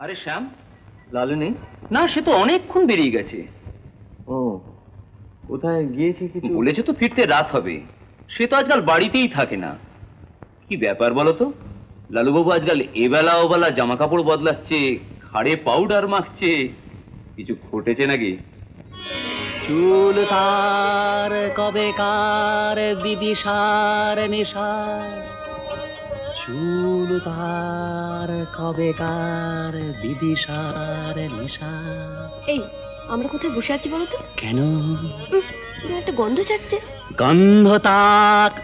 আরে শ্যাম, লালু নেই? না, সে তো অনেকক্ষণ বেরিয়ে গেছে। ও কোথায় গিয়েছে কিছু বলেছে তো ফিরতে রাত হবে। সে তো আজকাল বাড়িতেই থাকে না। কি ব্যাপার বলো তো? লালুবাবু আজকাল এবেলা ওবেলা জামা কাপড় বদলাচ্ছে, ঘাড়ে পাউডার মাখছে, কিছু ঘটেছে নাকি? চুল তার কবেকার বিদিশার নেশা, চুল তার কবেকার বিদিশার নেশা। এই আমরা কোথায় বসে আছি বলো তো? কেন? একটা গন্ধ ছাড়ছে। গন্ধ তাক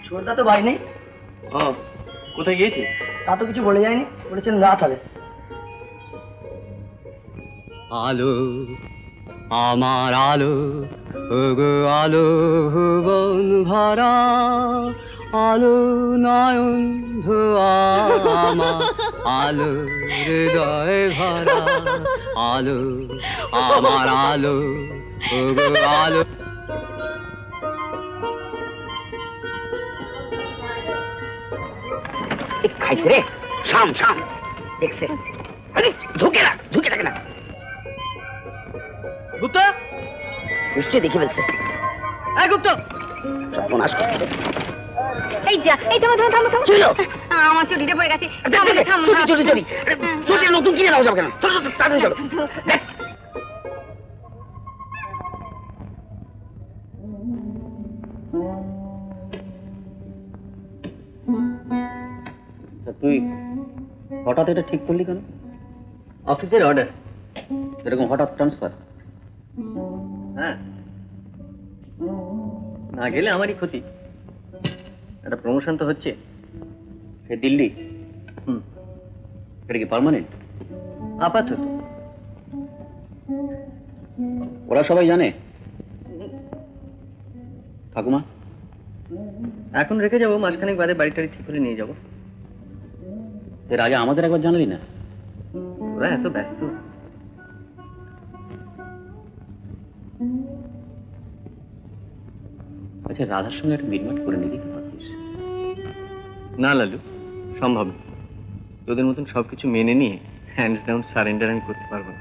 ছোটদা তো বাড়ি নেই। কোথায় গিয়েছে? তা তো কিছু বলে যায়নি, বলেছেন রাত হবে। আলো আমার আলো, ওগো আলো ভুবন ভরা, আলো নয়ন ধোয়া আমার, আলো হৃদয় ভরা, আলো আমার আলো, ওগো আলো। খাইছে রে শাম শাম, দেখছে ঝুঁকে থাকে না। গুপ্ত নিশ্চয়ই দেখে ফেলছে। গুপ্ত সর্বনাশ করছে। এই যা, এই থামো থামো থামো থামো। চলো, আমার চুরিটা পড়ে গেছে। চুরি নতুন কিনে নাও যাবে কেন? চলো চলো তাড়াতাড়ি চলো। তুই হঠাৎ এটা ঠিক করলি কেন? অফিসের অর্ডার। এরকম হঠাৎ ট্রান্সফার? হ্যাঁ, না গেলে আমারই ক্ষতি। একটা প্রমোশন তো হচ্ছে। সে দিল্লি? এটা কি পার্মানেন্ট? আপাতত। ওরা সবাই জানে? ঠাকুমা? এখন রেখে যাবো, মাসখানেক বাদে বাড়ি টাড়ি ঠিক করে নিয়ে যাবো। এর আগে আমাদের একবার জানালি না? ওরা এত ব্যস্ত। আচ্ছা, রাধার সঙ্গে একটা মিটমাট করে নিয়ে দিতে পারতিস? না লালু, সম্ভব না। তোদের মতন সবকিছু মেনে নিয়ে হ্যান্ডস ডাউন সারেন্ডার আমি করতে পারবো না।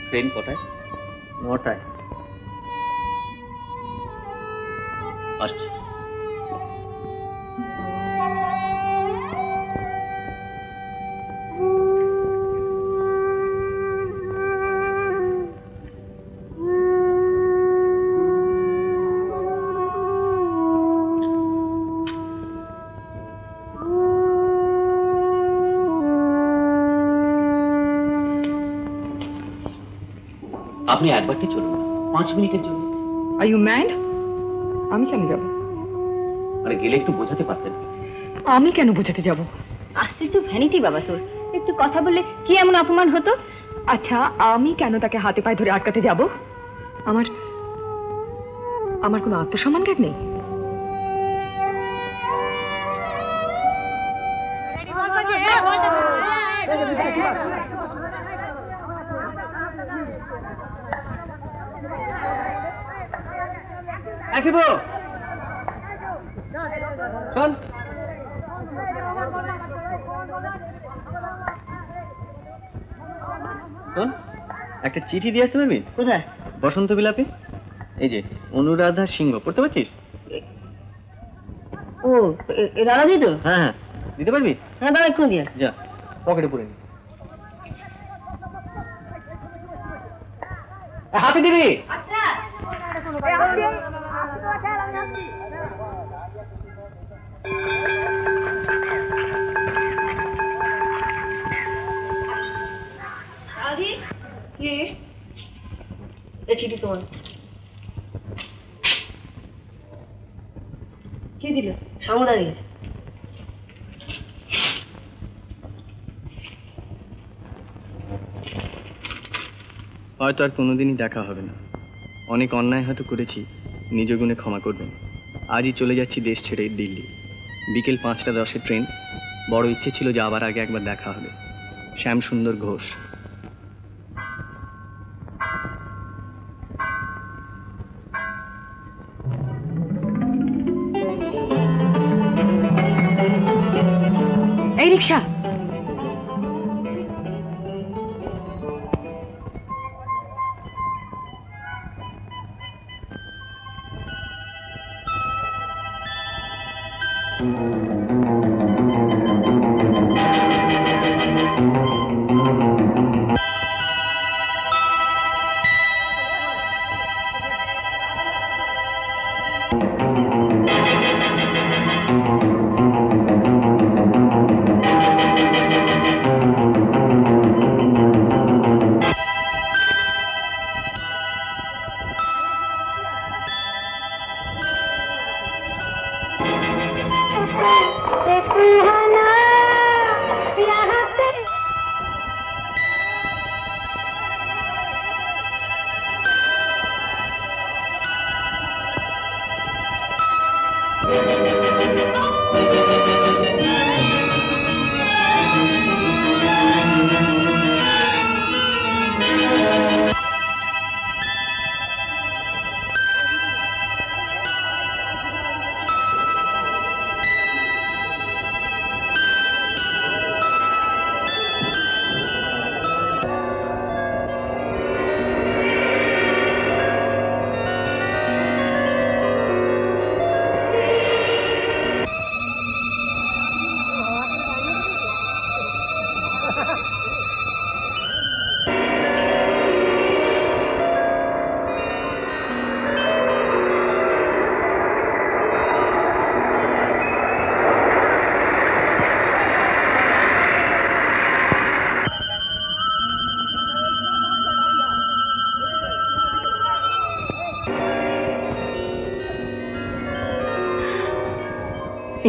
ট্রেন কটায়? 9টায়। আসছি। আপনি একবারটি চলুন, 5 মিনিটের জন্য। Are you mad? আমি কেন যাব? আরে গেলে একটু বোঝাতে পারতেন। আমি কেন বোঝাতে যাব? আশ্চর্য ভ্যানিটি বাবা তোর। একটু কথা বললে কি এমন অপমান হতো? আচ্ছা, আমি কেন তাকে হাতে পায়ে ধরে আটকাতে যাব? আমার কোনো আত্মসম্মান জ্ঞান নেই? একটা চিঠি দিয়ে আসতে পারবি? কোথায়? বসন্ত বিলাপে। এই যে অনুরাধা সিংহ, পড়তে পারছিস? ও রাধা দি তো? হ্যাঁ হ্যাঁ, দিতে পারবি? হ্যাঁ দাঁড়া এক্ষুনি দিয়ে। যা পকেটে পড়ে নি। হাতে দিবি? চিঠি তোমার কি দিল? সামনে গেছে। হয়তো আর কোনোদিনই দেখা হবে না। অনেক অন্যায় হয়তো করেছি, নিজ গুণে ক্ষমা করবেন। আজই চলে যাচ্ছি দেশ ছেড়ে দিল্লি। বিকেল 5:10 ট্রেন। বড় ইচ্ছে ছিল যে আবার আগে একবার দেখা হবে। শ্যামসুন্দর ঘোষ। এই রিক্সা,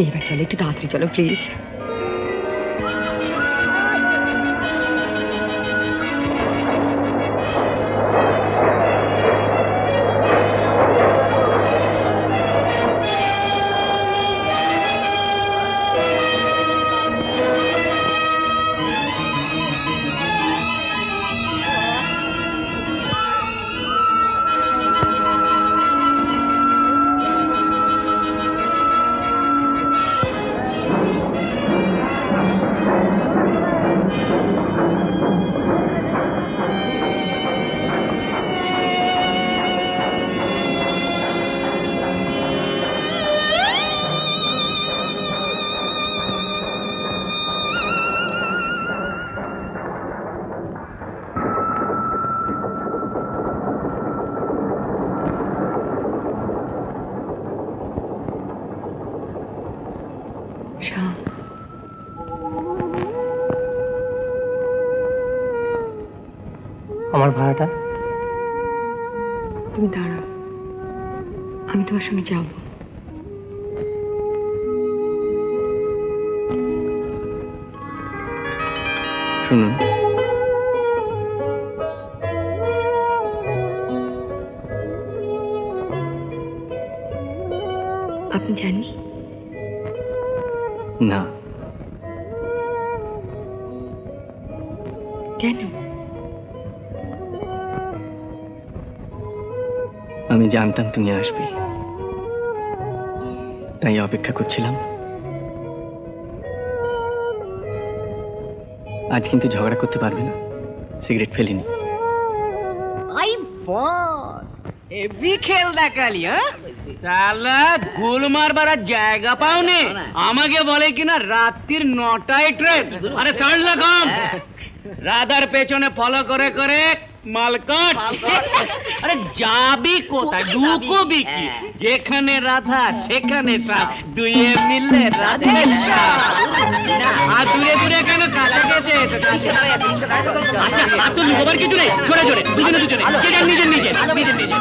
এইবার চলো, একটু তাড়াতাড়ি চলো প্লিজ। আমার ভাড়াটা? তুমি দাঁড়াও, আমি তোমার সঙ্গে যাবো। শুনুন, আপনি জানি না। কেন? আমি জানতাম তুমি আসবে, তাই অপেক্ষা করছিলাম। আজ কিন্তু ঝগড়া করতে পারবে না, সিগারেট ফেলিনি। আই বস, হেভি খেল দেখালি। হ্যাঁ সালা, গোল মারবার আর জায়গা পাওনি। আমাকে বলে কিনা রাত্রির 9টায় ট্রেন। আরে সাড়লা কম, রাধার পেছনে ফলো করে করে মালকট। আরে যাবি কোথায়, ঢুকবি কি? যেখানে রাধা সেখানে সাপ, দুয়ে মিললে রাধে সাপ। আর দূরে দূরে কেন, কাছে গেছে। আচ্ছা, আর তো লুকোবার কিছু নেই। জোরে জোরে দুজনে দুজনে, যে যার নিজের নিজের নিজের নিজের।